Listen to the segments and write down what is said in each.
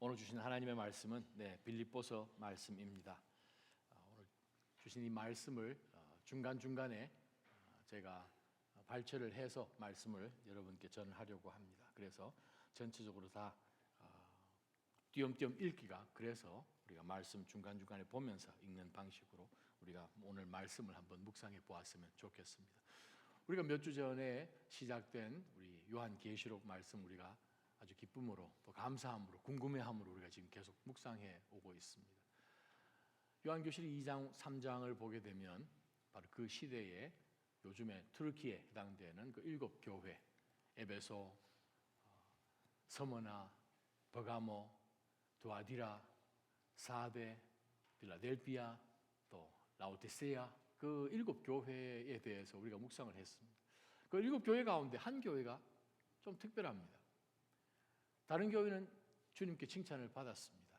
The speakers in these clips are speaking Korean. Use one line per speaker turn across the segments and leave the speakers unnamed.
오늘 주신 하나님의 말씀은 빌립보서 말씀입니다. 오늘 주신 이 말씀을 중간중간에 제가 발췌를 해서 말씀을 여러분께 전하려고 합니다. 그래서 전체적으로 다 띄엄띄엄 읽기가, 그래서 우리가 말씀 중간중간에 보면서 읽는 방식으로 우리가 오늘 말씀을 한번 묵상해 보았으면 좋겠습니다. 우리가 몇 주 전에 시작된 우리 요한계시록 말씀, 우리가 아주 기쁨으로 또 감사함으로 궁금해함으로 우리가 지금 계속 묵상해 오고 있습니다. 요한계시록 2장 3장을 보게 되면 바로 그 시대에 요즘에 터키에 해당되는 그 7 교회, 에베소, 서머나, 버가모, 두아디라, 사데, 필라델피아, 또 라오디세아, 그 7 교회에 대해서 우리가 묵상을 했습니다. 그 7 교회 가운데 한 교회가 좀 특별합니다. 다른 교회는 주님께 칭찬을 받았습니다.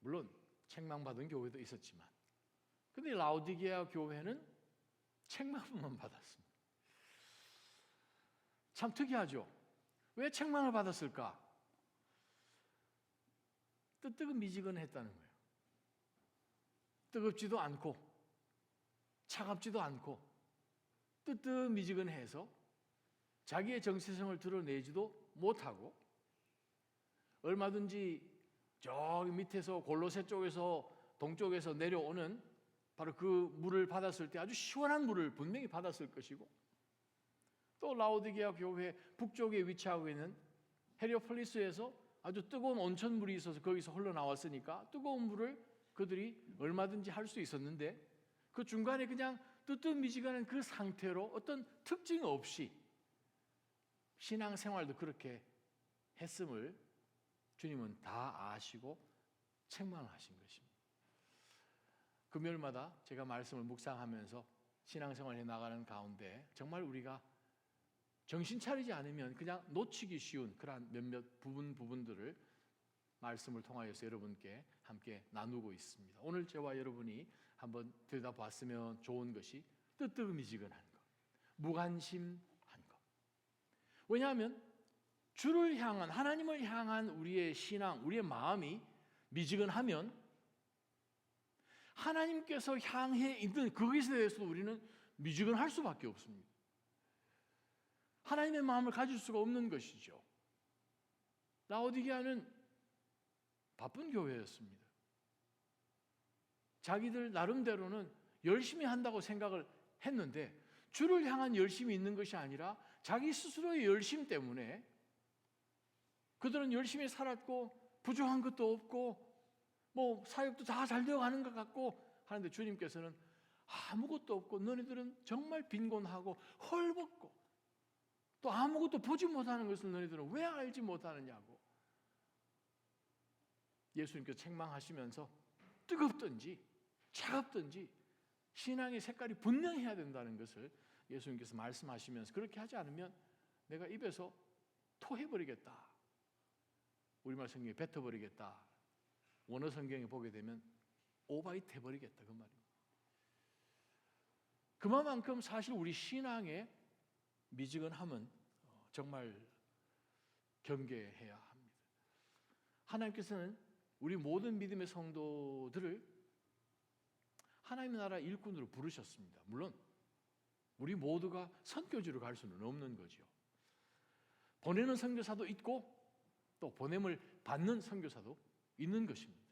물론 책망받은 교회도 있었지만, 근데 라오디게아 교회는 책망만 받았습니다. 참 특이하죠. 왜 책망을 받았을까? 뜨뜻미지근했다는 거예요. 뜨겁지도 않고 차갑지도 않고 뜨뜻미지근해서 자기의 정체성을 드러내지도 못하고, 얼마든지 저기 밑에서 골로새 쪽에서 동쪽에서 내려오는 바로 그 물을 받았을 때 아주 시원한 물을 분명히 받았을 것이고, 또 라오디게아 교회 북쪽에 위치하고 있는 헤리오폴리스에서 아주 뜨거운 온천물이 있어서 거기서 흘러나왔으니까 뜨거운 물을 그들이 얼마든지 할 수 있었는데, 그 중간에 그냥 뜨뜻미지근한 그 상태로 어떤 특징 없이 신앙생활도 그렇게 했음을 주님은 다 아시고 책망을 하신 것입니다. 금요일마다 제가 말씀을 묵상하면서 신앙생활에 나가는 가운데 정말 우리가 정신 차리지 않으면 그냥 놓치기 쉬운 그러한 몇몇 부분들을 말씀을 통하여서 여러분께 함께 나누고 있습니다. 오늘 저와 여러분이 한번 들여다봤으면 좋은 것이 뜨뜻미지근한 것, 무관심한 것. 왜냐하면 주를 향한, 하나님을 향한 우리의 신앙, 우리의 마음이 미지근하면 하나님께서 향해 있는 그것에 대해서도 우리는 미지근할 수밖에 없습니다. 하나님의 마음을 가질 수가 없는 것이죠. 라오디게아는 바쁜 교회였습니다. 자기들 나름대로는 열심히 한다고 생각을 했는데, 주를 향한 열심이 있는 것이 아니라 자기 스스로의 열심 때문에 그들은 열심히 살았고 부족한 것도 없고 뭐 사역도 다 잘 되어가는 것 같고 하는데, 주님께서는 아무것도 없고 너희들은 정말 빈곤하고 헐벗고 또 아무것도 보지 못하는 것을 너희들은 왜 알지 못하느냐고 예수님께서 책망하시면서, 뜨겁든지 차갑든지 신앙의 색깔이 분명해야 된다는 것을 예수님께서 말씀하시면서, 그렇게 하지 않으면 내가 입에서 토해버리겠다, 우리말 성경에 뱉어버리겠다, 원어 성경에 보게 되면 오바이트 해버리겠다, 그 말입니다. 그만큼 사실 우리 신앙의 미지근함은 정말 경계해야 합니다. 하나님께서는 우리 모든 믿음의 성도들을 하나님의 나라 일꾼으로 부르셨습니다. 물론 우리 모두가 선교지로 갈 수는 없는 거죠. 보내는 선교사도 있고 또 보냄을 받는 선교사도 있는 것입니다.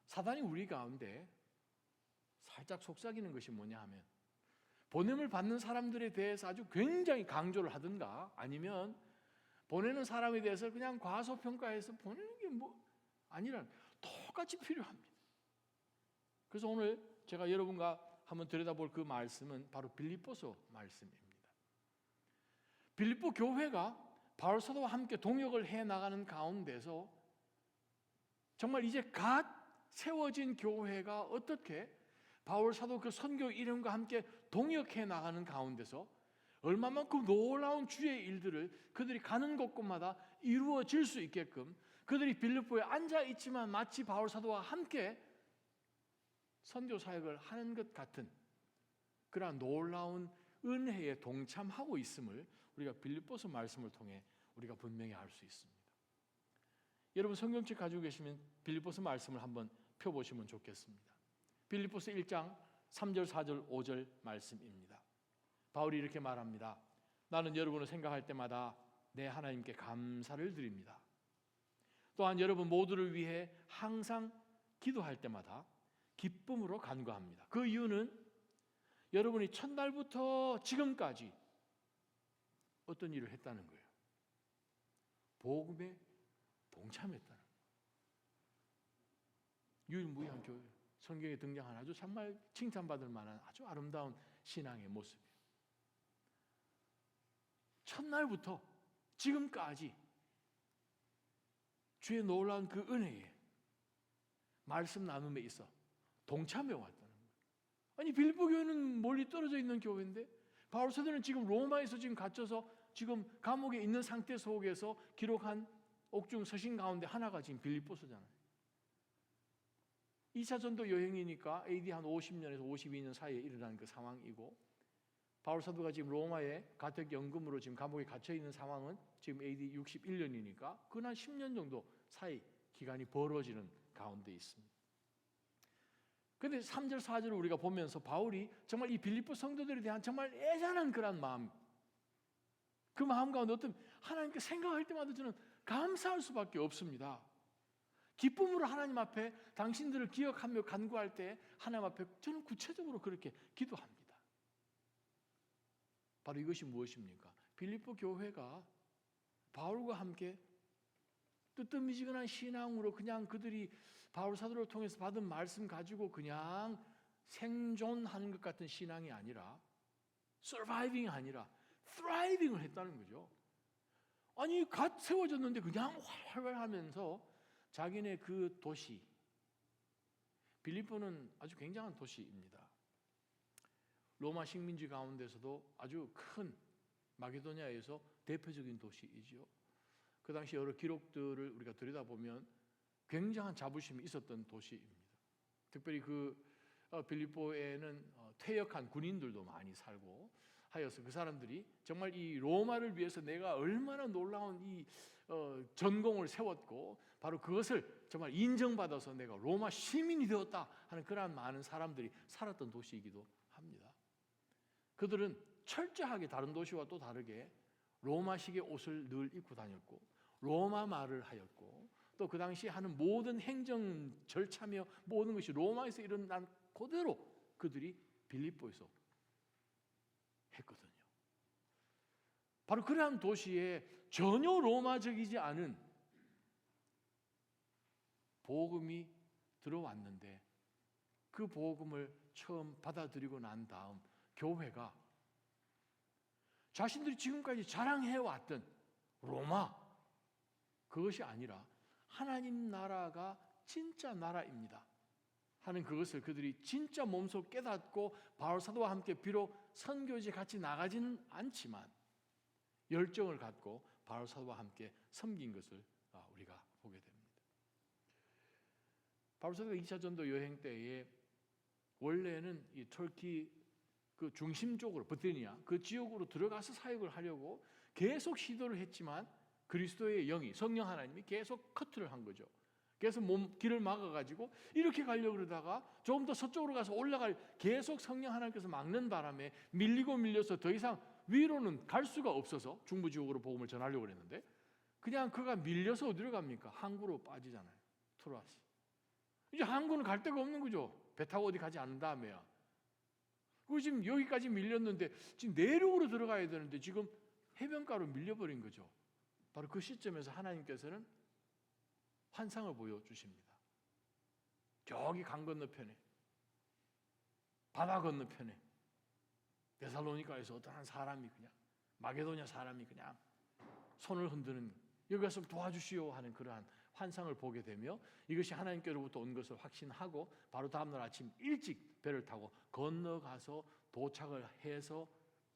사단이 우리 가운데 살짝 속삭이는 것이 뭐냐 하면, 보냄을 받는 사람들에 대해서 아주 굉장히 강조를 하든가, 아니면 보내는 사람에 대해서 그냥 과소평가해서 보내는 게 뭐 아니라 똑같이 필요합니다. 그래서 오늘 제가 여러분과 한번 들여다볼 그 말씀은 바로 빌립보서 말씀입니다. 빌립보 교회가 바울 사도와 함께 동역을 해나가는 가운데서 정말 이제 갓 세워진 교회가 어떻게 바울 사도 그 선교 일행과 함께 동역해 나가는 가운데서 얼마만큼 놀라운 주의 일들을 그들이 가는 곳곳마다 이루어질 수 있게끔, 그들이 빌립보에 앉아 있지만 마치 바울 사도와 함께 선교 사역을 하는 것 같은 그러한 놀라운 은혜에 동참하고 있음을 우리가 빌립보서 말씀을 통해 우리가 분명히 알 수 있습니다. 여러분 성경책 가지고 계시면 빌립보서 말씀을 한번 펴보시면 좋겠습니다. 빌립보서 1장 3절, 4절, 5절 말씀입니다. 바울이 이렇게 말합니다. 나는 여러분을 생각할 때마다 내 하나님께 감사를 드립니다. 또한 여러분 모두를 위해 항상 기도할 때마다 기쁨으로 간구합니다. 그 이유는 여러분이 첫날부터 지금까지 어떤 일을 했다는 거예요. 복음에 동참했다는 거예요. 유일무이한 교회, 성경에 등장한 아주 정말 칭찬받을 만한 아주 아름다운 신앙의 모습이에요. 첫날부터 지금까지 주의 놀라운 그 은혜에 말씀 나눔에 있어 동참해 왔다는 거예요. 아니 빌립보 교회는 멀리 떨어져 있는 교회인데 바울 사도는 지금 로마에서 지금 갇혀서 지금 감옥에 있는 상태 속에서 기록한 옥중 서신 가운데 하나가 지금 빌립보서잖아요. 2차 전도 여행이니까 AD 한 50년에서 52년 사이에 일어난 그 상황이고 바울 사도가 지금 로마에 가택 연금으로 지금 감옥에 갇혀 있는 상황은 지금 AD 61년이니까 그 한 10년 정도 사이 기간이 벌어지는 가운데 있습니다. 그런데 3절 4절을 우리가 보면서 바울이 정말 이 빌립보 성도들에 대한 정말 애잔한 그런 마음, 그 마음 가운데 어떤 하나님께 생각할 때마다 저는 감사할 수밖에 없습니다. 기쁨으로 하나님 앞에 당신들을 기억하며 간구할 때 하나님 앞에 저는 구체적으로 그렇게 기도합니다. 바로 이것이 무엇입니까? 빌립보 교회가 바울과 함께 뜨뜻미지근한 신앙으로 그냥 그들이 바울 사도를 통해서 받은 말씀 가지고 그냥 생존하는 것 같은 신앙이 아니라 surviving이 아니라 thriving을 했다는 거죠. 아니 갓 세워졌는데 그냥 활활하면서 자기네 그 도시, 빌립보는 아주 굉장한 도시입니다. 로마 식민지 가운데서도 아주 큰 마게도냐에서 대표적인 도시이지요. 그 당시 여러 기록들을 우리가 들여다보면 굉장한 자부심이 있었던 도시입니다. 특별히 그 빌립보에는 퇴역한 군인들도 많이 살고 하여서 그 사람들이 정말 이 로마를 위해서 내가 얼마나 놀라운 이 전공을 세웠고 바로 그것을 정말 인정받아서 내가 로마 시민이 되었다 하는 그러한 많은 사람들이 살았던 도시이기도 합니다. 그들은 철저하게 다른 도시와 또 다르게 로마식의 옷을 늘 입고 다녔고 로마 말을 하였고 또 그 당시 하는 모든 행정 절차며 모든 것이 로마에서 일어난 그대로 그들이 빌립보에서 했거든요. 바로 그러한 도시에 전혀 로마적이지 않은 복음이 들어왔는데 그 복음을 처음 받아들이고 난 다음 교회가 자신들이 지금까지 자랑해왔던 로마, 그것이 아니라 하나님 나라가 진짜 나라입니다 하는 그것을 그들이 진짜 몸소 깨닫고 바울 사도와 함께 비록 선교지에 같이 나가지는 않지만 열정을 갖고 바울 사도와 함께 섬긴 것을 우리가 보게 됩니다. 바울 사도가 2차 전도 여행 때에 원래는 이 터키 그 중심 쪽으로 브리타니아 그 지역으로 들어가서 사역을 하려고 계속 시도를 했지만 그리스도의 영이 성령 하나님이 계속 커트를 한 거죠. 그래서 길을 막아가지고 이렇게 가려고 그러다가 조금 더 서쪽으로 가서 올라갈 계속 성령 하나님께서 막는 바람에 밀리고 밀려서 더 이상 위로는 갈 수가 없어서 중부 지역으로 복음을 전하려고 했는데 그냥 그가 밀려서 어디로 갑니까? 항구로 빠지잖아요. 트로아스. 이제 항구는 갈 데가 없는 거죠. 배 타고 어디 가지 않은 다음에야. 그리고 지금 여기까지 밀렸는데 지금 내륙으로 들어가야 되는데 지금 해변가로 밀려버린 거죠. 바로 그 시점에서 하나님께서는 환상을 보여주십니다. 저기 강 건너편에 바다 건너편에 데살로니가에서 어떤 한 사람이 그냥 마게도냐 사람이 그냥 손을 흔드는 여기 가서 도와주시오 하는 그러한 환상을 보게 되며 이것이 하나님께로부터 온 것을 확신하고 바로 다음날 아침 일찍 배를 타고 건너가서 도착을 해서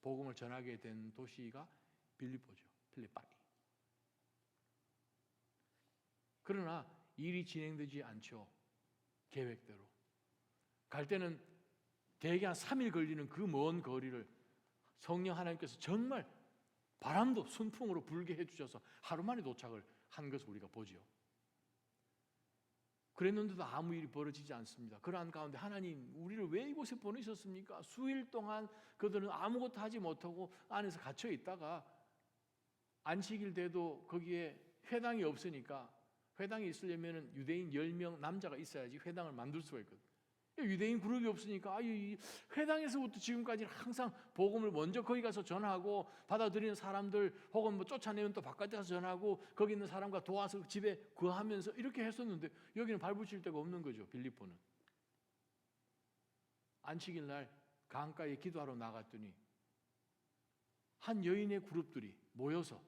복음을 전하게 된 도시가 빌립보죠. 필리파이. 그러나 일이 진행되지 않죠. 계획대로. 갈 때는 대개 한 3일 걸리는 그 먼 거리를 성령 하나님께서 정말 바람도 순풍으로 불게 해주셔서 하루 만에 도착을 한 것을 우리가 보죠. 그랬는데도 아무 일이 벌어지지 않습니다. 그러한 가운데 하나님 우리를 왜 이곳에 보내셨습니까? 수일 동안 그들은 아무것도 하지 못하고 안에서 갇혀 있다가 안식일 돼도 거기에 회당이 없으니까, 회당이 있으려면 유대인 10명 남자가 있어야지 회당을 만들 수가 있거든요. 유대인 그룹이 없으니까 이 회당에서부터 지금까지 항상 복음을 먼저 거기 가서 전하고 받아들이는 사람들 혹은 뭐 쫓아내면 또 바깥에 가서 전하고 거기 있는 사람과 도와서 집에 구하면서 이렇게 했었는데 여기는 발붙일 데가 없는 거죠. 빌립보는 안식일 날 강가에 기도하러 나갔더니 한 여인의 그룹들이 모여서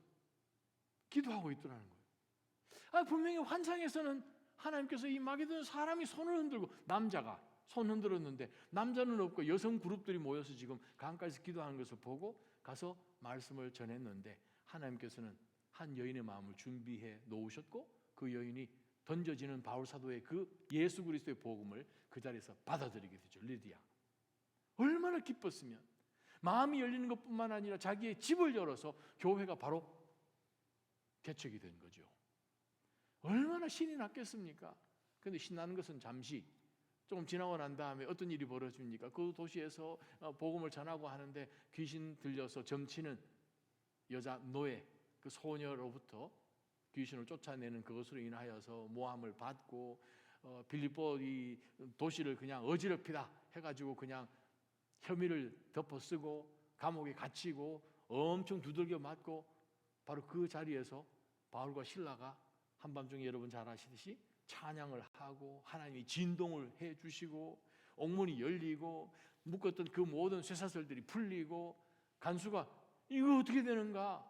기도하고 있더라는 거예요. 분명히 환상에서는 하나님께서 이 마게도냐 사람이 손을 흔들고, 남자가 손 흔들었는데 남자는 없고 여성 그룹들이 모여서 지금 강가에서 기도하는 것을 보고 가서 말씀을 전했는데, 하나님께서는 한 여인의 마음을 준비해 놓으셨고 그 여인이 던져지는 바울 사도의 그 예수 그리스도의 복음을 그 자리에서 받아들이게 되죠. 리디아. 얼마나 기뻤으면, 마음이 열리는 것뿐만 아니라 자기의 집을 열어서 교회가 바로 개척이 된 거죠. 얼마나 신이 났겠습니까? 그런데 신나는 것은 잠시, 조금 지나고 난 다음에 어떤 일이 벌어집니까? 그 도시에서 복음을 전하고 하는데 귀신 들려서 점치는 여자 노예, 그 소녀로부터 귀신을 쫓아내는 그것으로 인하여서 모함을 받고 빌립보 이 도시를 그냥 어지럽히다 해가지고 그냥 혐의를 덮어쓰고 감옥에 갇히고 엄청 두들겨 맞고, 바로 그 자리에서 바울과 실라가 한밤중에 여러분 잘 아시듯이 찬양을 하고 하나님이 진동을 해주시고 옥문이 열리고 묶었던 그 모든 쇠사슬들이 풀리고, 간수가 이거 어떻게 되는가,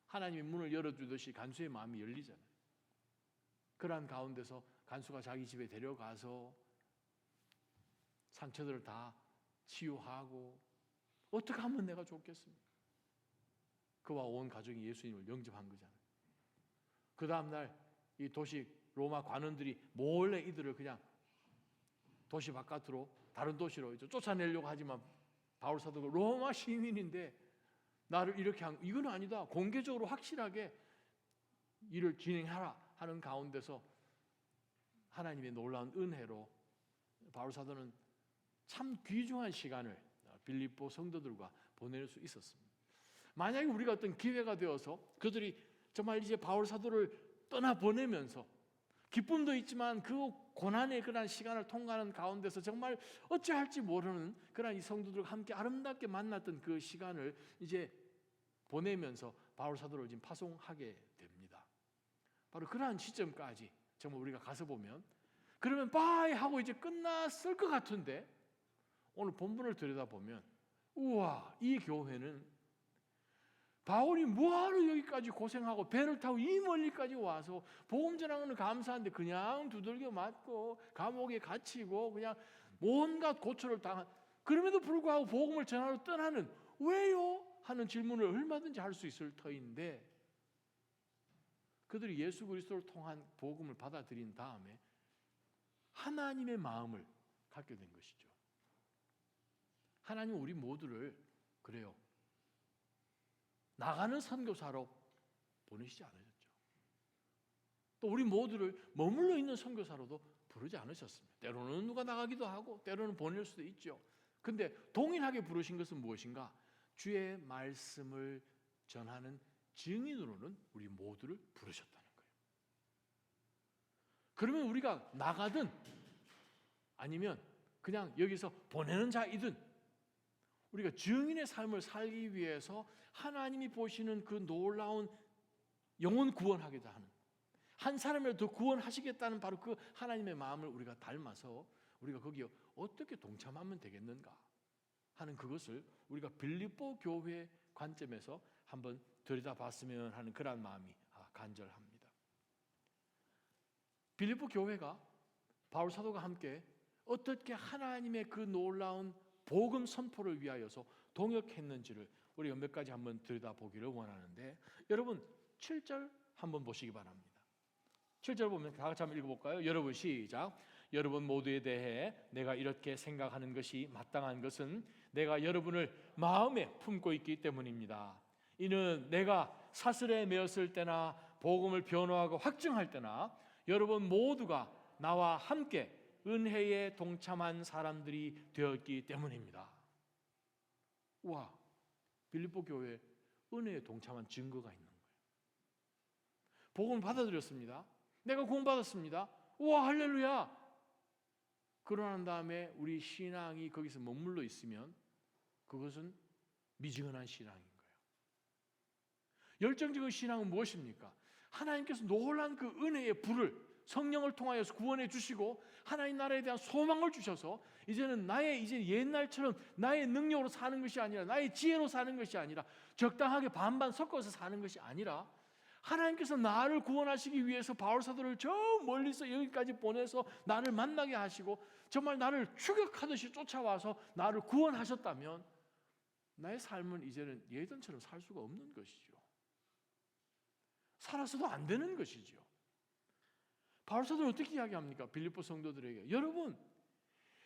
하나님이 문을 열어주듯이 간수의 마음이 열리잖아요. 그러한 가운데서 간수가 자기 집에 데려가서 상처들을 다 치유하고, 어떻게 하면 내가 좋겠습니까? 그와 온 가족이 예수님을 영접한 거잖아요. 그 다음날 이 도시 로마 관원들이 몰래 이들을 그냥 도시 바깥으로 다른 도시로 쫓아내려고 하지만, 바울 사도가 로마 시민인데 나를 이렇게 한, 이건 아니다, 공개적으로 확실하게 일을 진행하라 하는 가운데서 하나님의 놀라운 은혜로 바울 사도는 참 귀중한 시간을 빌립보 성도들과 보낼 수 있었습니다. 만약에 우리가 어떤 기회가 되어서 그들이 정말 이제 바울 사도를 떠나보내면서 기쁨도 있지만 그 고난의 그런 시간을 통과하는 가운데서 정말 어찌할지 모르는 그런 이 성도들과 함께 아름답게 만났던 그 시간을 이제 보내면서 바울 사도를 지금 파송하게 됩니다. 바로 그러한 시점까지 정말 우리가 가서 보면, 그러면 바이 하고 이제 끝났을 것 같은데 오늘 본문을 들여다보면, 우와, 이 교회는 바울이 뭐하러 여기까지 고생하고 배를 타고 이 멀리까지 와서 복음 전하는 건 감사한데 그냥 두들겨 맞고 감옥에 갇히고 그냥 온갖 고초를 당한, 그럼에도 불구하고 복음을 전하러 떠나는, 왜요? 하는 질문을 얼마든지 할 수 있을 터인데, 그들이 예수 그리스도를 통한 복음을 받아들인 다음에 하나님의 마음을 갖게 된 것이죠. 하나님은 우리 모두를 그래요, 나가는 선교사로 보내시지 않으셨죠. 또 우리 모두를 머물러 있는 선교사로도 부르지 않으셨습니다. 때로는 누가 나가기도 하고 때로는 보낼 수도 있죠. 근데 동일하게 부르신 것은 무엇인가? 주의 말씀을 전하는 증인으로는 우리 모두를 부르셨다는 거예요. 그러면 우리가 나가든 아니면 그냥 여기서 보내는 자이든 우리가 증인의 삶을 살기 위해서 하나님이 보시는 그 놀라운 영혼 구원하겠다 하는, 한 사람을 더 구원하시겠다는 바로 그 하나님의 마음을 우리가 닮아서 우리가 거기에 어떻게 동참하면 되겠는가 하는 그것을 우리가 빌립보 교회 관점에서 한번 들여다봤으면 하는 그런 마음이 간절합니다. 빌립보 교회가 바울 사도가 함께 어떻게 하나님의 그 놀라운 복음 선포를 위하여서 동역했는지를 우리가 몇 가지 한번 들여다보기를 원하는데, 여러분 7절 한번 보시기 바랍니다. 7절 보면 다 같이 한번 읽어볼까요? 여러분 시작. 여러분 모두에 대해 내가 이렇게 생각하는 것이 마땅한 것은 내가 여러분을 마음에 품고 있기 때문입니다. 이는 내가 사슬에 매었을 때나 복음을 변호하고 확증할 때나 여러분 모두가 나와 함께 은혜에 동참한 사람들이 되었기 때문입니다. 와, 빌립보 교회에 은혜에 동참한 증거가 있는 거예요. 복음을 받아들였습니다. 내가 구원받았습니다. 우와, 할렐루야. 그러고 난 다음에 우리 신앙이 거기서 머물러 있으면 그것은 미지근한 신앙인 거예요. 열정적인 신앙은 무엇입니까? 하나님께서 놀란 그 은혜의 불을 성령을 통하여서 구원해 주시고 하나님 나라에 대한 소망을 주셔서 이제는 이제 옛날처럼 나의 능력으로 사는 것이 아니라 나의 지혜로 사는 것이 아니라 적당하게 반반 섞어서 사는 것이 아니라 하나님께서 나를 구원하시기 위해서 바울 사도를 저 멀리서 여기까지 보내서 나를 만나게 하시고 정말 나를 추격하듯이 쫓아와서 나를 구원하셨다면 나의 삶은 이제는 예전처럼 살 수가 없는 것이죠. 살아서도 안 되는 것이죠. 바울 사도는 어떻게 이야기합니까? 빌립보 성도들에게 여러분,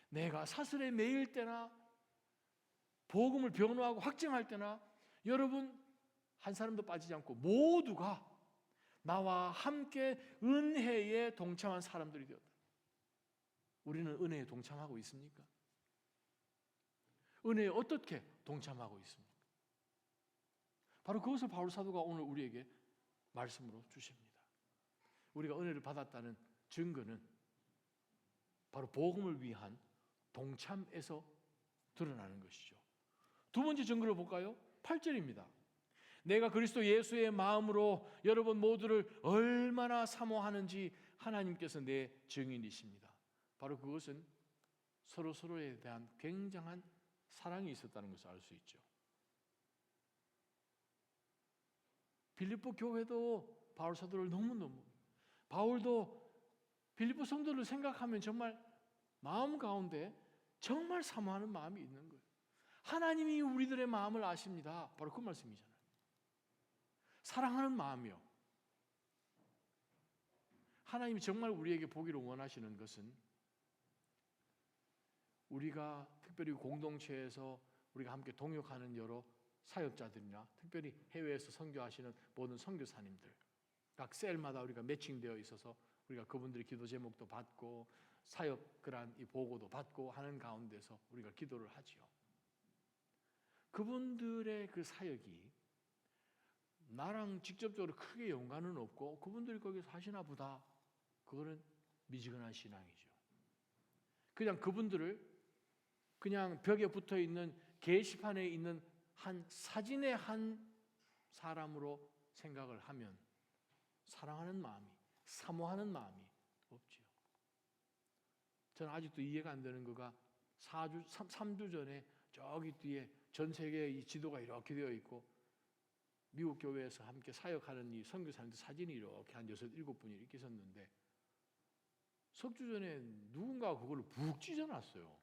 내가 사슬에 매일 때나 복음을 변호하고 확증할 때나 여러분 한 사람도 빠지지 않고 모두가 나와 함께 은혜에 동참한 사람들이 되었다. 우리는 은혜에 동참하고 있습니까? 은혜에 어떻게 동참하고 있습니까? 바로 그것을 바울 사도가 오늘 우리에게 말씀으로 주십니다. 우리가 은혜를 받았다는 증거는 바로 복음을 위한 동참에서 드러나는 것이죠. 두 번째 증거를 볼까요? 8절입니다. 내가 그리스도 예수의 마음으로 여러분 모두를 얼마나 사모하는지 하나님께서 내 증인이십니다. 바로 그것은 서로에 대한 굉장한 사랑이 있었다는 것을 알 수 있죠. 빌립보 교회도 바울 사도를 너무너무, 바울도 빌립보 성도를 생각하면 정말 마음 가운데 정말 사모하는 마음이 있는 거예요. 하나님이 우리들의 마음을 아십니다. 바로 그 말씀이잖아요. 사랑하는 마음이요. 하나님이 정말 우리에게 보기를 원하시는 것은 우리가 특별히 공동체에서 우리가 함께 동역하는 여러 사역자들이나 특별히 해외에서 선교하시는 모든 선교사님들, 각 셀마다 우리가 매칭되어 있어서 우리가 그분들의 기도 제목도 받고 사역 그런 이 보고도 받고 하는 가운데서 우리가 기도를 하지요. 그분들의 그 사역이 나랑 직접적으로 크게 연관은 없고 그분들이 거기서 하시나 보다. 그거는 미지근한 신앙이죠. 그냥 그분들을 그냥 벽에 붙어 있는 게시판에 있는 한 사진의 한 사람으로 생각을 하면 사랑하는 마음이, 사모하는 마음이 없지요. 저는 아직도 이해가 안 되는 거가 3주 전에 저기 뒤에 전 세계의 이 지도가 이렇게 되어 있고 미국 교회에서 함께 사역하는 이 선교사님들 사진이 이렇게 한 6, 7분이 이렇게 있었는데 석주 전에 누군가가 그걸로 푹 찢어놨어요.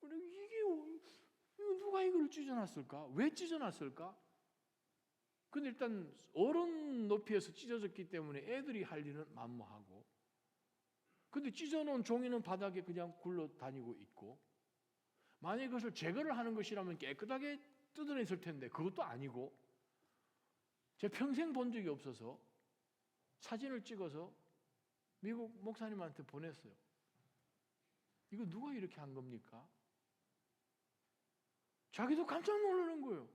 이게 누가 이걸 찢어놨을까? 왜 찢어놨을까? 근데 일단 어른 높이에서 찢어졌기 때문에 애들이 할 일은 만무하고, 근데 찢어놓은 종이는 바닥에 그냥 굴러다니고 있고, 만약에 그것을 제거를 하는 것이라면 깨끗하게 뜯어냈을 텐데 그것도 아니고, 제가 평생 본 적이 없어서 사진을 찍어서 미국 목사님한테 보냈어요. 이거 누가 이렇게 한 겁니까? 자기도 깜짝 놀라는 거예요.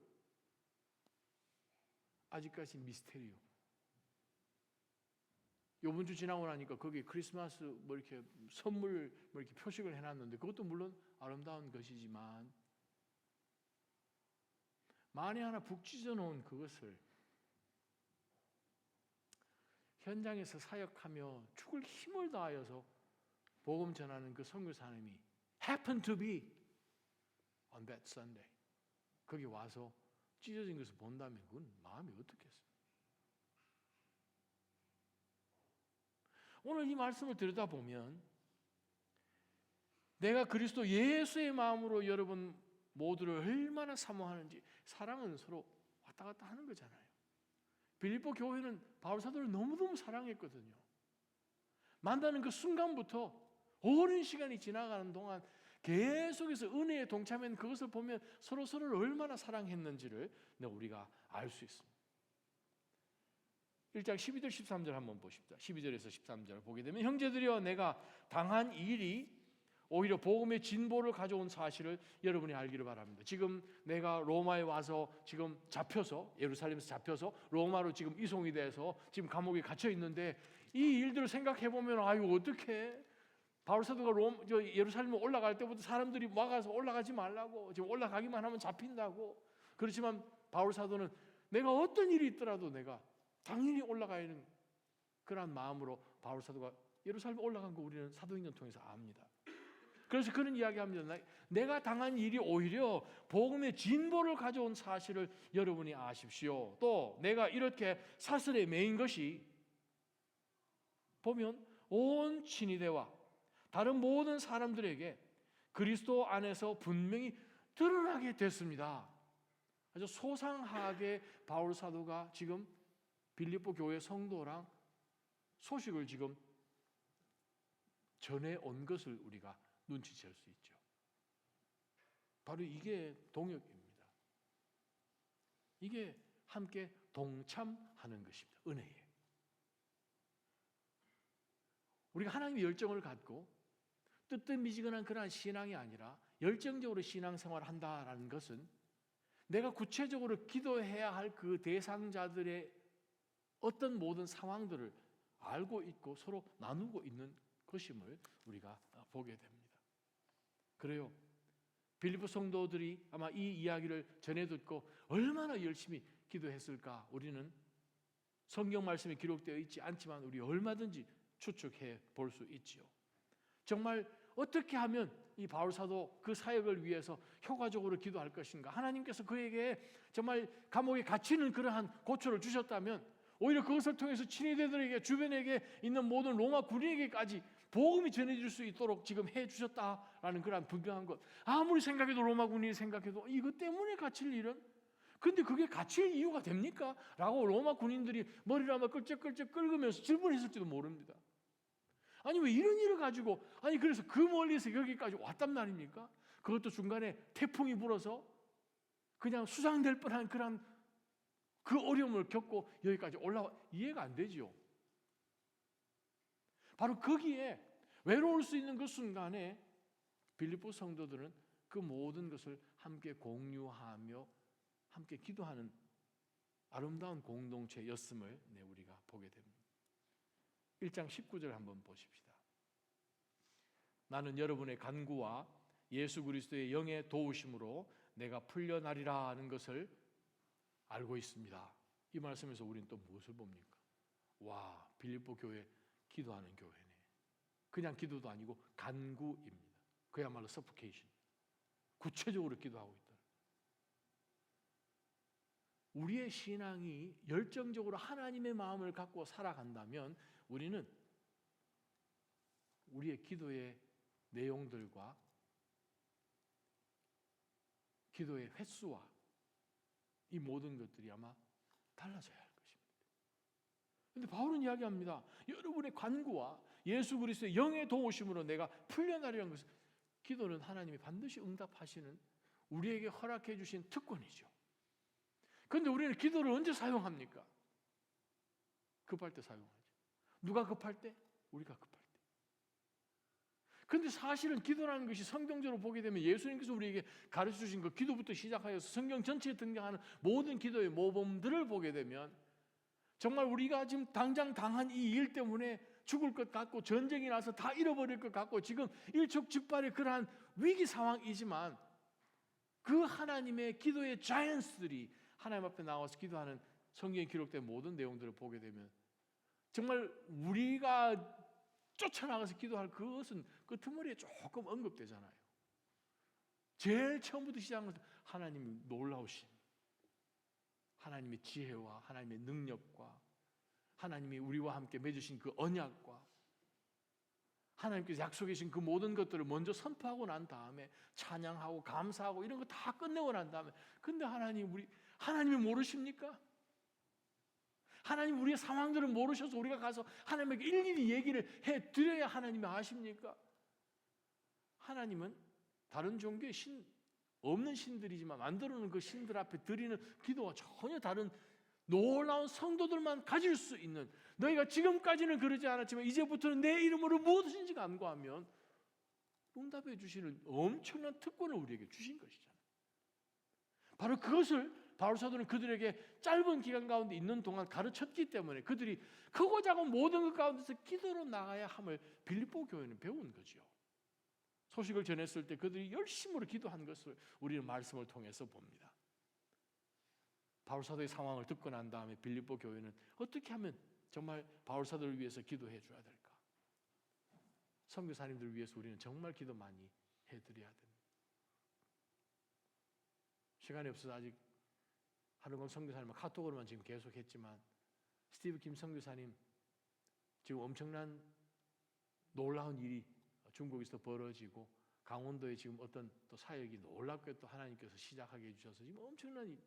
아직까지 미스테리요. 이번 주 지나고 나니까 거기 크리스마스 뭐 이렇게 선물 뭐 이렇게 표식을 해놨는데 그것도 물론 아름다운 것이지만 만에 하나 북 찢어놓은 그것을 현장에서 사역하며 죽을 힘을 다하여서 복음 전하는 그 선교사님이 happen to be on that Sunday 거기 와서 찢어진 것을 본다면 그건 마음이 어떻겠어요? 오늘 이 말씀을 들여다보면 내가 그리스도 예수의 마음으로 여러분 모두를 얼마나 사모하는지, 사랑은 서로 왔다 갔다 하는 거잖아요. 빌립보 교회는 바울 사도를 너무너무 사랑했거든요. 만나는 그 순간부터 오랜 시간이 지나가는 동안 계속해서 은혜에 동참한 그것을 보면 서로를 얼마나 사랑했는지를 우리가 알 수 있습니다. 1장 12절 13절 한번 보십시다. 12절에서 13절 보게 되면 형제들이여 내가 당한 일이 오히려 복음의 진보를 가져온 사실을 여러분이 알기를 바랍니다. 지금 내가 로마에 와서 지금 잡혀서 예루살렘에서 잡혀서 로마로 지금 이송이 돼서 지금 감옥에 갇혀 있는데 이 일들을 생각해 보면 아유 어떻게 바울 사도가 예루살렘에 올라갈 때부터 사람들이 막아서 올라가지 말라고 지금 올라가기만 하면 잡힌다고. 그렇지만 바울 사도는 내가 어떤 일이 있더라도 내가 당연히 올라가는 그런 마음으로 바울 사도가 예루살렘에 올라간 거 우리는 사도행전 통해서 압니다. 그래서 그런 이야기합니다. 내가 당한 일이 오히려 복음의 진보를 가져온 사실을 여러분이 아십시오. 또 내가 이렇게 사슬에 매인 것이 보면 온 친위대와 다른 모든 사람들에게 그리스도 안에서 분명히 드러나게 됐습니다. 아주 소상하게 바울 사도가 지금 빌립보 교회 성도랑 소식을 지금 전해온 것을 우리가 눈치챌 수 있죠. 바로 이게 동역입니다. 이게 함께 동참하는 것입니다. 은혜에. 우리가 하나님의 열정을 갖고 뜨뜻미지근한 그러한 신앙이 아니라 열정적으로 신앙생활을 한다라는 것은 내가 구체적으로 기도해야 할 그 대상자들의 어떤 모든 상황들을 알고 있고 서로 나누고 있는 것임을 우리가 보게 됩니다. 그래요. 빌립보 성도들이 아마 이 이야기를 전해 듣고 얼마나 열심히 기도했을까 우리는 성경 말씀에 기록되어 있지 않지만 우리 얼마든지 추측해 볼 수 있지요. 정말 어떻게 하면 이 바울 사도 그 사역을 위해서 효과적으로 기도할 것인가? 하나님께서 그에게 정말 감옥에 갇히는 그러한 고초를 주셨다면 오히려 그것을 통해서 친위대들에게 주변에게 있는 모든 로마 군인에게까지 복음이 전해질 수 있도록 지금 해 주셨다라는 그런 분명한 것. 아무리 생각해도 로마 군인이 생각해도 이것 때문에 갇힐 일은 근데 그게 갇힐 이유가 됩니까? 라고 로마 군인들이 머리를 아마 끌적끌적 긁으면서 질문했을지도 모릅니다. 아니 왜 이런 일을 가지고 아니 그래서 그 멀리서 여기까지 왔단 말입니까? 그것도 중간에 태풍이 불어서 그냥 수상될 뻔한 그런 그 어려움을 겪고 여기까지 올라와 이해가 안 되지요. 바로 거기에 외로울 수 있는 그 순간에 빌립보 성도들은 그 모든 것을 함께 공유하며 함께 기도하는 아름다운 공동체였음을 우리가 보게 됩니다. 1장 19절 한번 보십시다. 나는 여러분의 간구와 예수 그리스도의 영의 도우심으로 내가 풀려나리라 하는 것을 알고 있습니다. 이 말씀에서 우리는 또 무엇을 봅니까? 와, 빌립보 교회 기도하는 교회네. 그냥 기도도 아니고 간구입니다. 그야말로 서포케이션. 구체적으로 기도하고 있다. 우리의 신앙이 열정적으로 하나님의 마음을 갖고 살아간다면 우리는 우리의 기도의 내용들과 기도의 횟수와 이 모든 것들이 아마 달라져야 할 것입니다. 그런데 바울은 이야기합니다. 여러분의 간구와 예수 그리스도의 영의 도우심으로 내가 풀려나리라는 것은 기도는 하나님이 반드시 응답하시는 우리에게 허락해 주신 특권이죠. 그런데 우리는 기도를 언제 사용합니까? 급할 때 사용하죠. 누가 급할 때? 우리가 급할 때. 그런데 사실은 기도라는 것이 성경적으로 보게 되면 예수님께서 우리에게 가르쳐 주신 그 기도부터 시작하여서 성경 전체에 등장하는 모든 기도의 모범들을 보게 되면 정말 우리가 지금 당장 당한 이 일 때문에 죽을 것 같고 전쟁이 나서 다 잃어버릴 것 같고 지금 일촉즉발의 그러한 위기 상황이지만 그 하나님의 기도의 자이언트들이 하나님 앞에 나와서 기도하는 성경에 기록된 모든 내용들을 보게 되면 정말 우리가 쫓아나가서 기도할 그것은 그 틈머리에 조금 언급되잖아요. 제일 처음부터 시작한 것은 하나님이 놀라우신 하나님의 지혜와 하나님의 능력과 하나님이 우리와 함께 맺으신 그 언약과 하나님께서 약속해 주신 그 모든 것들을 먼저 선포하고 난 다음에 찬양하고 감사하고 이런 거 다 끝내고 난 다음에 근데 하나님이 모르십니까? 하나님 우리의 상황들을 모르셔서 우리가 가서 하나님에게 일일이 얘기를 해드려야 하나님이 아십니까? 하나님은 다른 종교의 없는 신들이지만 만들어놓은 그 신들 앞에 드리는 기도와 전혀 다른 놀라운 성도들만 가질 수 있는, 너희가 지금까지는 그러지 않았지만 이제부터는 내 이름으로 무엇이든지 간구하면 응답해 주시는 엄청난 특권을 우리에게 주신 것이잖아요. 바로 그것을 바울 사도는 그들에게 짧은 기간 가운데 있는 동안 가르쳤기 때문에 그들이 크고 작은 모든 것 가운데서 기도로 나가야 함을 빌립보 교회는 배운 거죠. 소식을 전했을 때 그들이 열심으로 기도한 것을 우리는 말씀을 통해서 봅니다. 바울 사도의 상황을 듣고 난 다음에 빌립보 교회는 어떻게 하면 정말 바울 사도를 위해서 기도해 줘야 될까? 선교사님들을 위해서 우리는 정말 기도 많이 해드려야 됩니다. 시간이 없어서 아직 하루건 선교사님 카톡으로만 지금 계속했지만 스티브 김 선교사님 지금 엄청난 놀라운 일이 중국에서 벌어지고 강원도에 지금 어떤 또 사역이 놀랍게 또 하나님께서 시작하게 해주셔서 지금 엄청난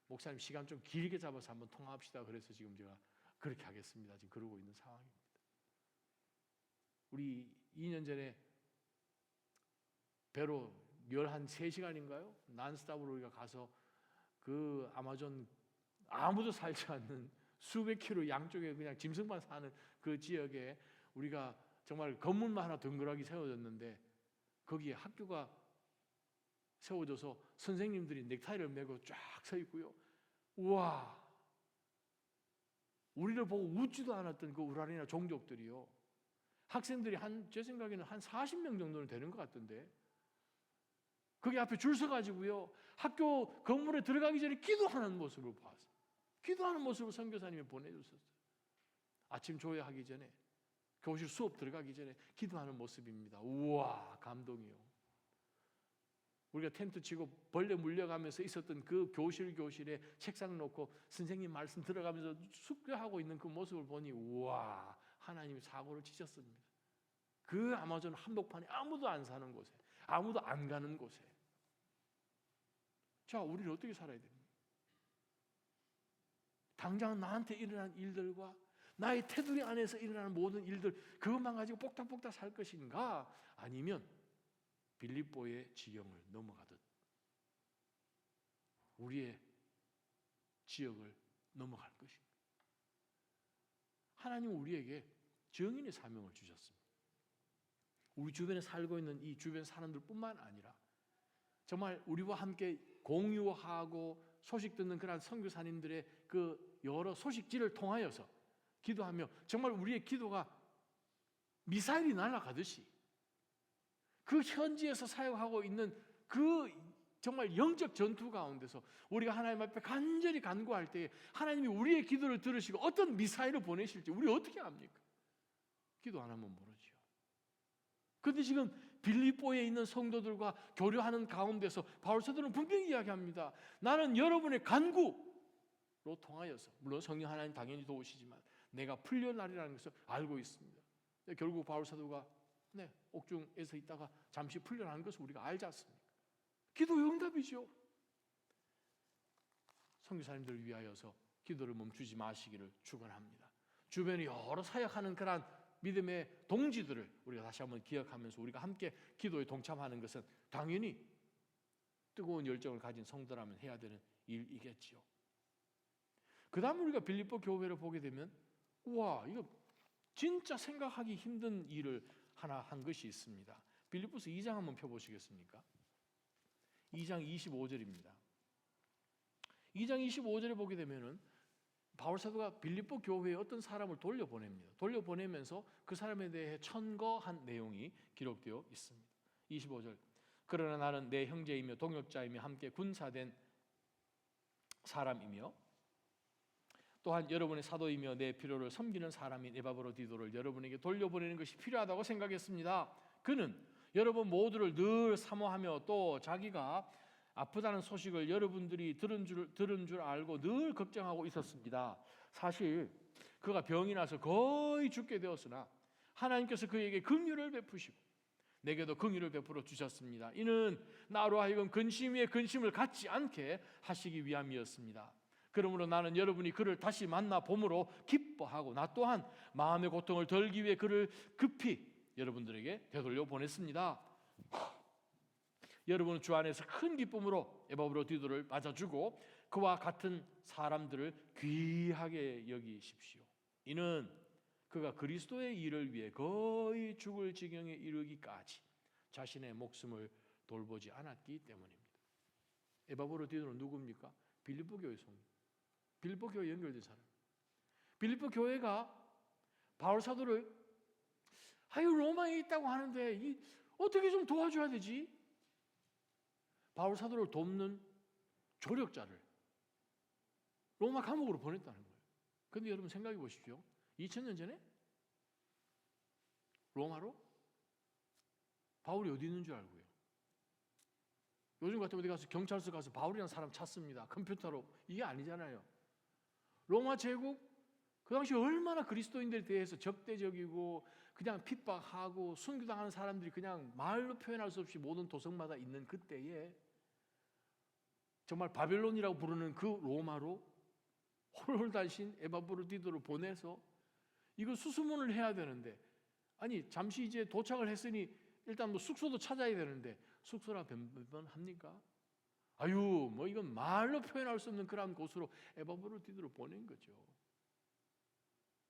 목사님 시간 좀 길게 잡아서 한번 통화합시다. 그래서 지금 제가 그렇게 하겠습니다. 지금 그러고 있는 상황입니다. 우리 2년 전에 배로 한 3시간인가요? 난스탑으로 우리가 가서 그 아마존 아무도 살지 않는 수백 킬로 양쪽에 그냥 짐승만 사는 그 지역에 우리가 정말 건물만 하나 덩그러니 세워졌는데 거기에 학교가 세워져서 선생님들이 넥타이를 메고 쫙 서 있고요. 우와! 우리를 보고 웃지도 않았던 그 우라니아 종족들이요. 학생들이 제 생각에는 한 40명 정도는 되는 것 같던데 거기 앞에 줄 서가지고요. 학교 건물에 들어가기 전에 기도하는 모습을 봤어요. 기도하는 모습을 선교사님이 보내주셨어요. 아침 조회하기 전에 교실 수업 들어가기 전에 기도하는 모습입니다. 우와, 감동이요. 우리가 텐트 치고 벌레 물려가면서 있었던 그 교실에 책상 놓고 선생님 말씀 들어가면서 숙제하고 있는 그 모습을 보니 우와, 하나님이 사고를 치셨습니다. 그 아마존 한복판에 아무도 안 사는 곳에, 아무도 안 가는 곳에. 자, 우리는 어떻게 살아야 됩니까? 당장 나한테 일어난 일들과 나의 테두리 안에서 일어나는 모든 일들 그것만 가지고 복닥복닥 살 것인가? 아니면 빌립보의 지경을 넘어가듯 우리의 지역을 넘어갈 것입니다. 하나님은 우리에게 증인의 사명을 주셨습니다. 우리 주변에 살고 있는 이 주변 사람들뿐만 아니라 정말 우리와 함께 공유하고 소식 듣는 그런 선교사님들의 그 여러 소식지를 통하여서 기도하며 정말 우리의 기도가 미사일이 날아가듯이 그 현지에서 사역하고 있는 그 정말 영적 전투 가운데서 우리가 하나님 앞에 간절히 간구할 때 하나님이 우리의 기도를 들으시고 어떤 미사일을 보내실지 우리 어떻게 압니까? 기도 안 하면 모르죠. 그런데 지금 빌립보에 있는 성도들과 교류하는 가운데서 바울 사도는 분명히 이야기합니다. 나는 여러분의 간구로 통하여서 물론 성령 하나님 당연히 도우시지만 내가 풀려나리라는 것을 알고 있습니다. 결국 바울 사도가 옥중에서 있다가 잠시 풀려나는 것을 우리가 알지 않습니까? 기도의 응답이죠. 선교사님들을 위하여서 기도를 멈추지 마시기를 축원합니다. 주변에 여러 사역하는 그런 믿음의 동지들을 우리가 다시 한번 기억하면서 우리가 함께 기도에 동참하는 것은 당연히 뜨거운 열정을 가진 성도라면 해야 되는 일이겠지요. 그 다음 우리가 빌립보 교회를 보게 되면 우와, 이거 진짜 생각하기 힘든 일을 하나 한 것이 있습니다. 빌립보서 2장 한번 펴보시겠습니까? 2장 25절입니다. 2장 25절에 보게 되면은 바울 사도가 빌립보 교회에 어떤 사람을 돌려보냅니다. 돌려보내면서 그 사람에 대해 천거한 내용이 기록되어 있습니다. 25절. 그러나 나는 내 형제이며 동역자이며 함께 군사된 사람이며 또한 여러분의 사도이며 내 필요를 섬기는 사람인 에바브로디도를 여러분에게 돌려보내는 것이 필요하다고 생각했습니다. 그는 여러분 모두를 늘 사모하며 또 자기가 아프다는 소식을 여러분들이 들은 줄 알고 늘 걱정하고 있었습니다. 사실 그가 병이 나서 거의 죽게 되었으나 하나님께서 그에게 긍휼을 베푸시고 내게도 긍휼을 베풀어 주셨습니다. 이는 나로 하여금 근심 위에 근심을 갖지 않게 하시기 위함이었습니다. 그러므로 나는 여러분이 그를 다시 만나 봄으로 기뻐하고 나 또한 마음의 고통을 덜기 위해 그를 급히 여러분들에게 되돌려 보냈습니다. 여러분은 주 안에서 큰 기쁨으로 에바브로디도를 맞아주고 그와 같은 사람들을 귀하게 여기십시오. 이는 그가 그리스도의 일을 위해 거의 죽을 지경에 이르기까지 자신의 목숨을 돌보지 않았기 때문입니다. 에바브로디도는 누굽니까? 빌립보 교회 성도, 빌립보 교회 연결된 사람. 빌립보 교회가 바울 사도를 로마에 있다고 하는데 어떻게 좀 도와줘야 되지? 바울 사도를 돕는 조력자를 로마 감옥으로 보냈다는 거예요. 그런데 여러분 생각해 보십시오. 2000년 전에 로마로 바울이 어디 있는 줄 알고요. 요즘 같으면 어디 가서 경찰서 가서 바울이라는 사람 찾습니다. 컴퓨터로. 이게 아니잖아요. 로마 제국 그 당시 얼마나 그리스도인들에 대해서 적대적이고 그냥 핍박하고 순교당하는 사람들이 그냥 말로 표현할 수 없이 모든 도성마다 있는 그때에 정말 바벨론이라고 부르는 그 로마로 홀홀단신 에바브로디도를 보내서 이거 수소문을 해야 되는데, 아니 잠시 이제 도착을 했으니 일단 뭐 숙소도 찾아야 되는데 숙소라 변변합니까? 뭐 이건 말로 표현할 수 없는 그런 곳으로 에바브로디도를 보낸 거죠.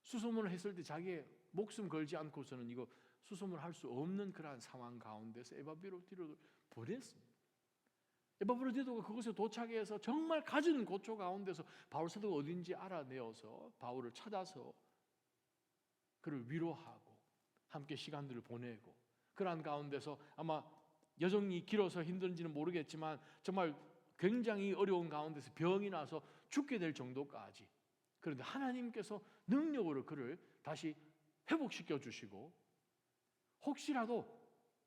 수소문을 했을 때 자기의 목숨 걸지 않고서는 이거 수소문을 할 수 없는 그러한 상황 가운데서 에바브로디도를 보냈습니다. 에바브로디도가 그곳에 도착해서 정말 가진 고초 가운데서 바울 사도가 어딘지 알아내어서 바울을 찾아서 그를 위로하고 함께 시간들을 보내고, 그러한 가운데서 아마 여정이 길어서 힘든지는 모르겠지만 정말 굉장히 어려운 가운데서 병이 나서 죽게 될 정도까지, 그런데 하나님께서 능력으로 그를 다시 회복시켜 주시고, 혹시라도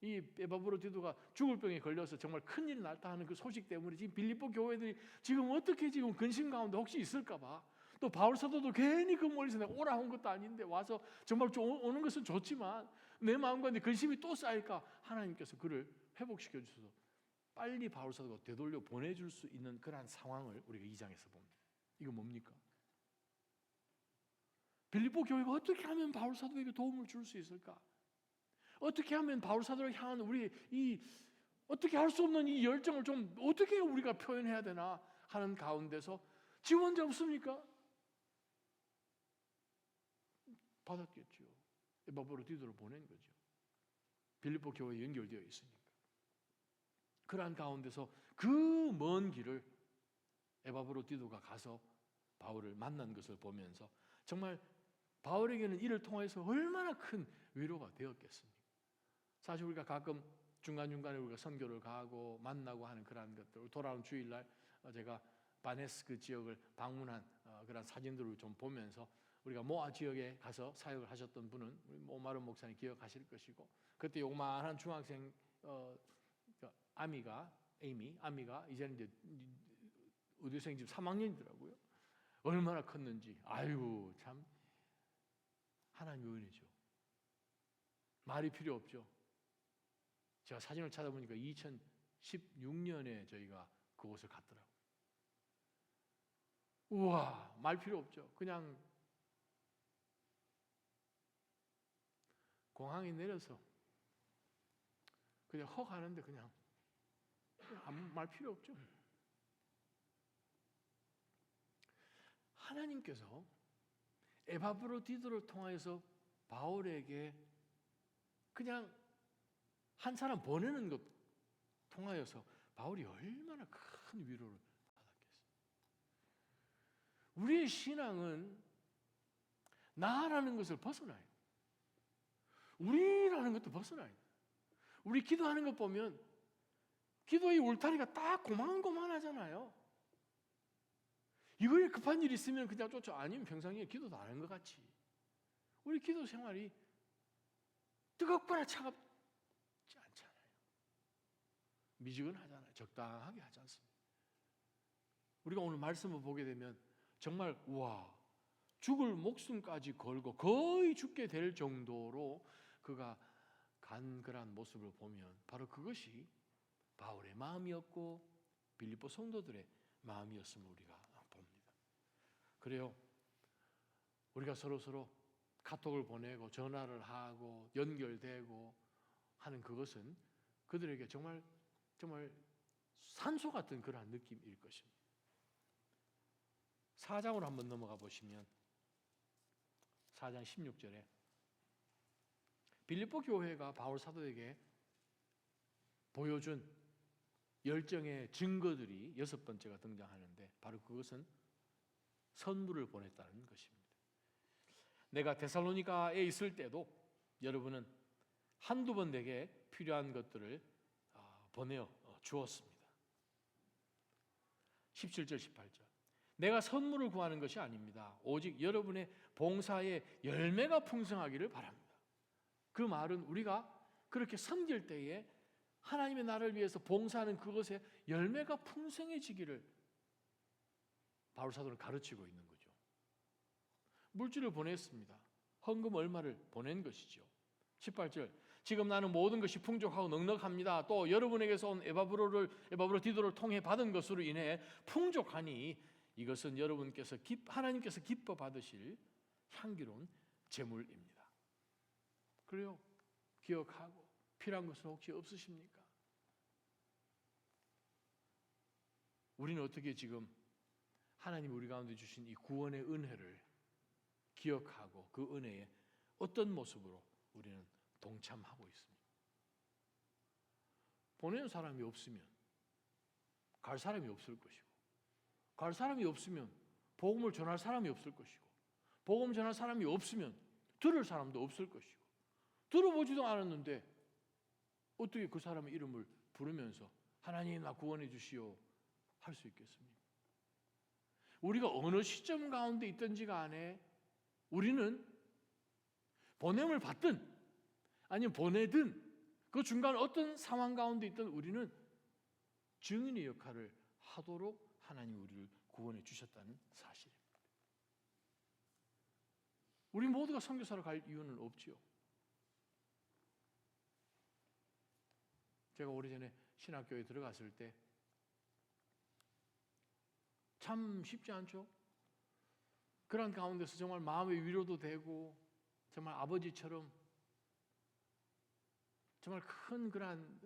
이 에바브로디도가 죽을 병에 걸려서 정말 큰일이 날다 하는 그 소식 때문에 지금 빌립보 교회들이 지금 어떻게 지금 근심 가운데 혹시 있을까 봐, 또 바울 사도도 괜히 그 멀리서 내가 오라 온 것도 아닌데 와서 정말 오는 것은 좋지만 내 마음 가운데 근심이 또 쌓일까, 하나님께서 그를 회복시켜 주셔서 빨리 바울 사도가 되돌려 보내줄 수 있는 그러한 상황을 우리가 이 장에서 봅니다. 이거 뭡니까? 빌립보 교회가 어떻게 하면 바울 사도에게 도움을 줄 수 있을까? 어떻게 하면 바울 사도를 향한 우리 어떻게 할 수 없는 이 열정을 좀 어떻게 우리가 표현해야 되나 하는 가운데서 지원자 없습니까? 받았겠죠. 에바브로디도를 보낸 거죠. 빌립보 교회에 연결되어 있으니까. 그러한 가운데서 그 먼 길을 에바브로디도가 가서 바울을 만난 것을 보면서 정말 바울에게는 이를 통해서 얼마나 큰 위로가 되었겠습니까? 사실 우리가 가끔 중간중간에 우리가 선교를 가고 만나고 하는 그러한 것들, 돌아온 주일날 제가 바네스크 지역을 방문한 그런 사진들을 좀 보면서, 우리가 모아 지역에 가서 사역을 하셨던 분은 우리 오마른 목사님 기억하실 것이고, 그때 요만한 중학생 아미가 이제는 이제 의대생 지금 3학년이더라고요. 얼마나 컸는지, 참 하나님의 은혜죠. 말이 필요 없죠. 제가 사진을 찾아보니까 2016년에 저희가 그곳을 갔더라고요. 우와, 말 필요 없죠. 그냥 공항에 내려서 그냥 헉 하는데 그냥 아무 말 필요 없죠. 하나님께서 에바브로디도를 통해서 바울에게 그냥 한 사람 보내는 것 통하여서 바울이 얼마나 큰 위로를 받았겠어요. 우리의 신앙은 나라는 것을 벗어나요. 우리라는 것도 벗어나요. 우리 기도하는 것 보면 기도의 울타리가 딱 고만고만하잖아요. 이거에 급한 일이 있으면 그냥 쫓아, 아니면 평상시에 기도도 안 하는 것 같이. 우리 기도 생활이 뜨겁거나 차갑지 않잖아요. 미지근하잖아요. 적당하게 하지 않습니다. 우리가 오늘 말씀을 보게 되면 정말 죽을 목숨까지 걸고 거의 죽게 될 정도로 그가 간절한 모습을 보면 바로 그것이 바울의 마음이었고 빌립보 성도들의 마음이었음을 우리가 봅니다. 그래요. 우리가 서로 카톡을 보내고 전화를 하고 연결되고 하는 그것은 그들에게 정말 산소 같은 그러한 느낌일 것입니다. 4장으로 한번 넘어가 보시면 4장 16절에 빌립보 교회가 바울 사도에게 보여준 열정의 증거들이 6번째가 등장하는데 바로 그것은 선물을 보냈다는 것입니다. 내가 데살로니가에 있을 때도 여러분은 한두 번 내게 필요한 것들을 보내어 주었습니다. 17절 18절 내가 선물을 구하는 것이 아닙니다. 오직 여러분의 봉사의 열매가 풍성하기를 바랍니다. 그 말은 우리가 그렇게 섬길 때에 하나님의 나라를 위해서 봉사하는 그것에 열매가 풍성해지기를 바울 사도는 가르치고 있는 거죠. 물질을 보냈습니다. 헌금 얼마를 보낸 것이죠. 18절 지금 나는 모든 것이 풍족하고 넉넉합니다. 또 여러분에게서 온 에바브로디도를 통해 받은 것으로 인해 풍족하니 이것은 여러분께서 하나님께서 기뻐 받으실 향기로운 제물입니다. 그래요. 기억하고 필요한 것은 혹시 없으십니까? 우리는 어떻게 지금 하나님이 우리 가운데 주신 이 구원의 은혜를 기억하고 그 은혜에 어떤 모습으로 우리는 동참하고 있습니다. 보내는 사람이 없으면 갈 사람이 없을 것이고, 갈 사람이 없으면 복음을 전할 사람이 없을 것이고, 복음 전할 사람이 없으면 들을 사람도 없을 것이고, 들어보지도 않았는데 어떻게 그 사람의 이름을 부르면서 하나님 나 구원해 주시오 할 수 있겠습니까? 우리가 어느 시점 가운데 있든지 간에 우리는 보냄을 받든 아니면 보내든 그 중간 어떤 상황 가운데 있든 우리는 증인의 역할을 하도록 하나님이 우리를 구원해 주셨다는 사실입니다. 우리 모두가 선교사로 갈 이유는 없지요. 제가 오래전에 신학교에 들어갔을 때 참 쉽지 않죠? 그런 가운데서 정말 마음의 위로도 되고 정말 아버지처럼 정말 큰 그런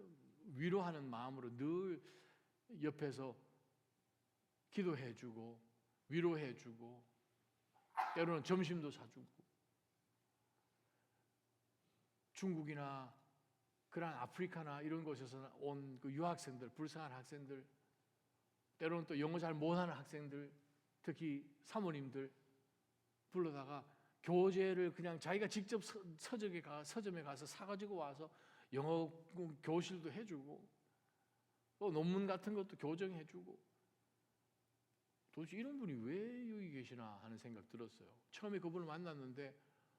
위로하는 마음으로 늘 옆에서 기도해주고 위로해주고 때로는 점심도 사주고 중국이나 그런 아프리카나 이런 곳에서 온 그 유학생들, 불쌍한 학생들, 때로는 또 영어 잘 못하는 학생들, 특히 사모님들 불러다가 교재를 그냥 자기가 직접 서점에 가서 사가지고 와서 영어 교실도 해주고 또 논문 같은 것도 교정해주고 도대체 이런 분이 왜 여기 계시나 하는 생각 들었어요. 처음에 그분을 만났는데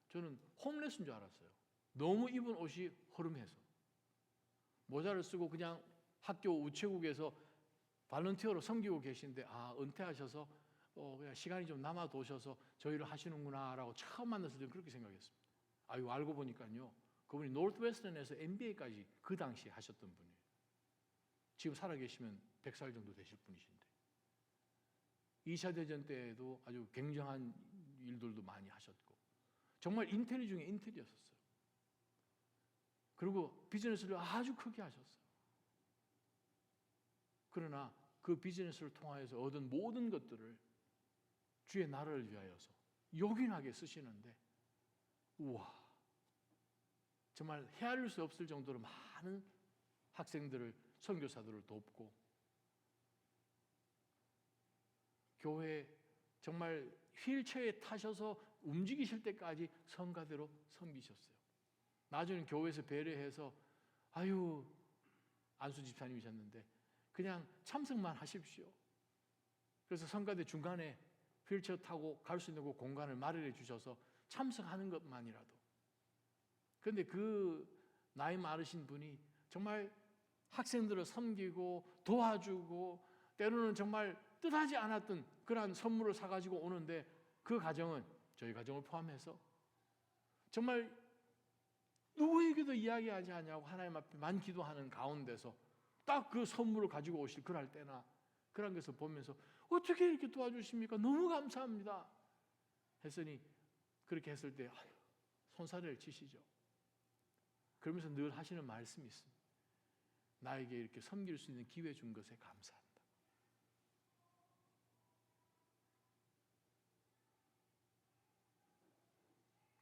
저는 홈레스인 줄 알았어요. 너무 입은 옷이 허름해서 모자를 쓰고 그냥 학교 우체국에서 발런티어로 섬기고 계신데 은퇴하셔서 그냥 시간이 좀 남아 도셔서 저희를 하시는구나 라고 처음 만났을 때 그렇게 생각했습니다. 이거 알고 보니까요 그분이 노스웨스턴에서 MBA까지 그 당시에 하셨던 분이에요. 지금 살아계시면 100살 정도 되실 분이신데 2차 대전 때에도 아주 굉장한 일들도 많이 하셨고 정말 인텔리 중에 인텔이었어요. 그리고 비즈니스를 아주 크게 하셨어요. 그러나 그 비즈니스를 통하여서 얻은 모든 것들을 주의 나라를 위하여서 요긴하게 쓰시는데 우와 정말 헤아릴 수 없을 정도로 많은 학생들을 선교사들을 돕고 교회 정말 휠체어에 타셔서 움직이실 때까지 성가대로 섬기셨어요. 나중에 교회에서 배려해서 안수 집사님이셨는데 그냥 참석만 하십시오. 그래서 성가대 중간에 휠체어 타고 갈 수 있는 그 공간을 마련해 주셔서 참석하는 것만이라도. 그런데 그 나이 많으신 분이 정말 학생들을 섬기고 도와주고 때로는 정말 뜻하지 않았던 그러한 선물을 사가지고 오는데 그 가정은 저희 가정을 포함해서 정말 누구에게도 이야기하지 않냐고 하나님 앞에만 기도하는 가운데서 딱 그 선물을 가지고 오실 그럴 때나 그런 것을 보면서 어떻게 이렇게 도와주십니까? 너무 감사합니다 했으니 그렇게 했을 때 손사래를 치시죠. 그러면서 늘 하시는 말씀이 있습니다. 나에게 이렇게 섬길 수 있는 기회 준 것에 감사한다.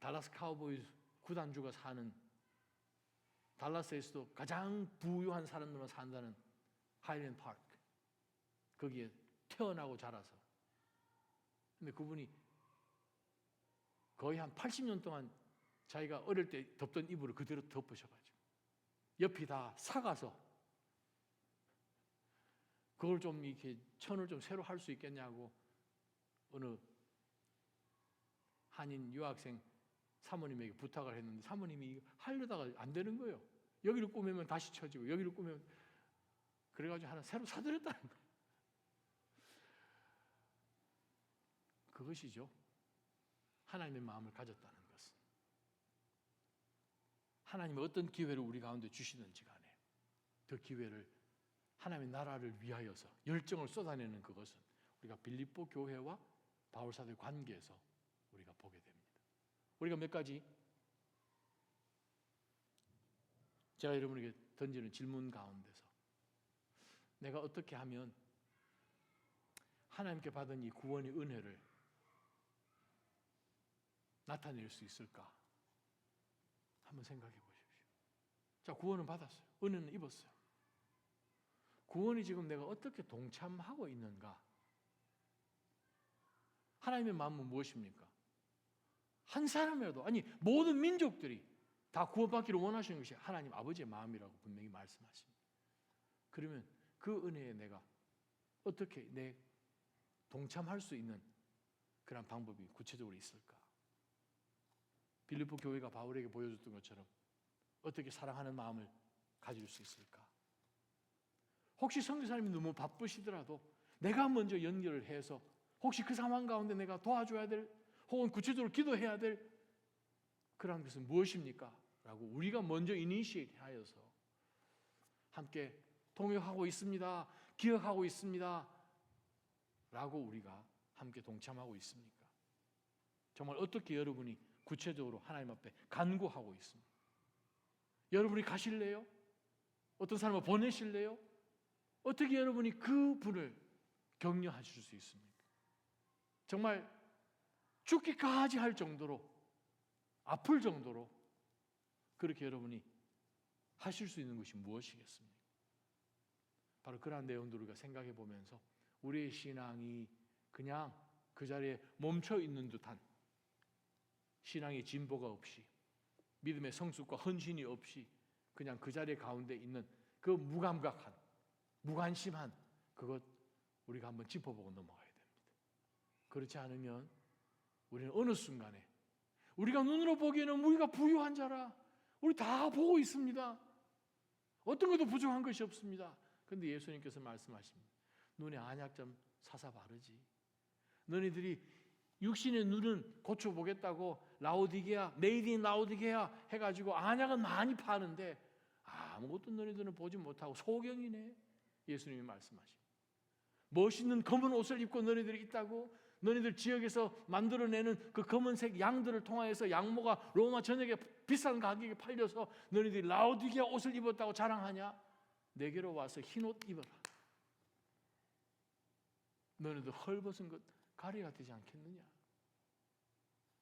달라스 카우보이즈 구단주가 사는 달라스에서도 가장 부유한 사람들만 산다는 하일랜드 파크, 거기에 태어나고 자라서. 근데 그분이 거의 한 80년 동안 자기가 어릴 때 덮던 이불을 그대로 덮으셔가지고 옆이 다 삭아서 그걸 좀 이렇게 천을 좀 새로 할 수 있겠냐고 어느 한인 유학생 사모님에게 부탁을 했는데 사모님이 하려다가 안 되는 거예요. 여기를 꾸미면 다시 쳐지고 여기를 꾸미면, 그래가지고 하나 새로 사드렸다는 거예요. 그것이죠, 하나님의 마음을 가졌다는 것은. 하나님이 어떤 기회를 우리 가운데 주시든지 간에 그 기회를 하나님의 나라를 위하여서 열정을 쏟아내는 그것은 우리가 빌립보 교회와 바울사도의 관계에서 우리가 보게 됩니다. 우리가 몇 가지 제가 여러분에게 던지는 질문 가운데서 내가 어떻게 하면 하나님께 받은 이 구원의 은혜를 나타낼 수 있을까? 한번 생각해 보십시오. 자, 구원은 받았어요. 은혜는 입었어요. 구원이 지금 내가 어떻게 동참하고 있는가? 하나님의 마음은 무엇입니까? 한 사람이라도, 아니 모든 민족들이 다 구원받기를 원하시는 것이 하나님 아버지의 마음이라고 분명히 말씀하십니다. 그러면 그 은혜에 내가 어떻게 내 동참할 수 있는 그런 방법이 구체적으로 있을까? 빌립보 교회가 바울에게 보여줬던 것처럼 어떻게 사랑하는 마음을 가질 수 있을까? 혹시 선교사님이 너무 바쁘시더라도 내가 먼저 연결을 해서 혹시 그 상황 가운데 내가 도와줘야 될, 혹은 구체적으로 기도해야 될 그런 것은 무엇입니까? 라고 우리가 먼저 이니시에이트 하여서 함께 동역하고 있습니다, 기억하고 있습니다 라고 우리가 함께 동참하고 있습니까? 정말 어떻게 여러분이 구체적으로 하나님 앞에 간구하고 있습니다. 여러분이 가실래요? 어떤 사람을 보내실래요? 어떻게 여러분이 그 분을 격려하실 수 있습니까? 정말 죽기까지 할 정도로, 아플 정도로 그렇게 여러분이 하실 수 있는 것이 무엇이겠습니까? 바로 그러한 내용들을 우리가 생각해 보면서 우리의 신앙이 그냥 그 자리에 멈춰 있는 듯한, 신앙의 진보가 없이, 믿음의 성숙과 헌신이 없이 그냥 그 자리 가운데 있는 그 무감각한, 무관심한 그것 우리가 한번 짚어보고 넘어가야 됩니다. 그렇지 않으면 우리는 어느 순간에 우리가 눈으로 보기에는 우리가 부유한 자라, 우리 다 보고 있습니다. 어떤 것도 부족한 것이 없습니다. 그런데 예수님께서 말씀하십니다. 눈에 안약 좀 사사 바르지. 너희들이 육신의 눈은 고쳐보겠다고 라오디게아, 메이드 인 라오디게아 해가지고 안약은 많이 파는데 아무것도 너희들은 보지 못하고 소경이네. 예수님이 말씀하십니다. 멋있는 검은 옷을 입고 너희들이 있다고, 너희들 지역에서 만들어내는 그 검은색 양들을 통하여서 양모가 로마 전역에 비싼 가격에 팔려서 너희들이 라오디게아 옷을 입었다고 자랑하냐? 내게로 와서 흰 옷 입어라. 너희들 헐벗은 것 가리가 되지 않겠느냐?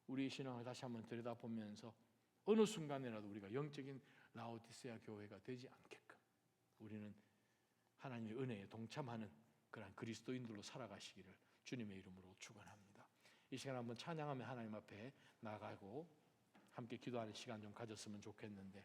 우리의 신앙을 다시 한번 들여다보면서 어느 순간에라도 우리가 영적인 라오디세아 교회가 되지 않게끔 우리는 하나님의 은혜에 동참하는 그런 그리스도인들로 살아가시기를 주님의 이름으로 축원합니다. 이 시간 한번 찬양하며 하나님 앞에 나가고 함께 기도하는 시간 좀 가졌으면 좋겠는데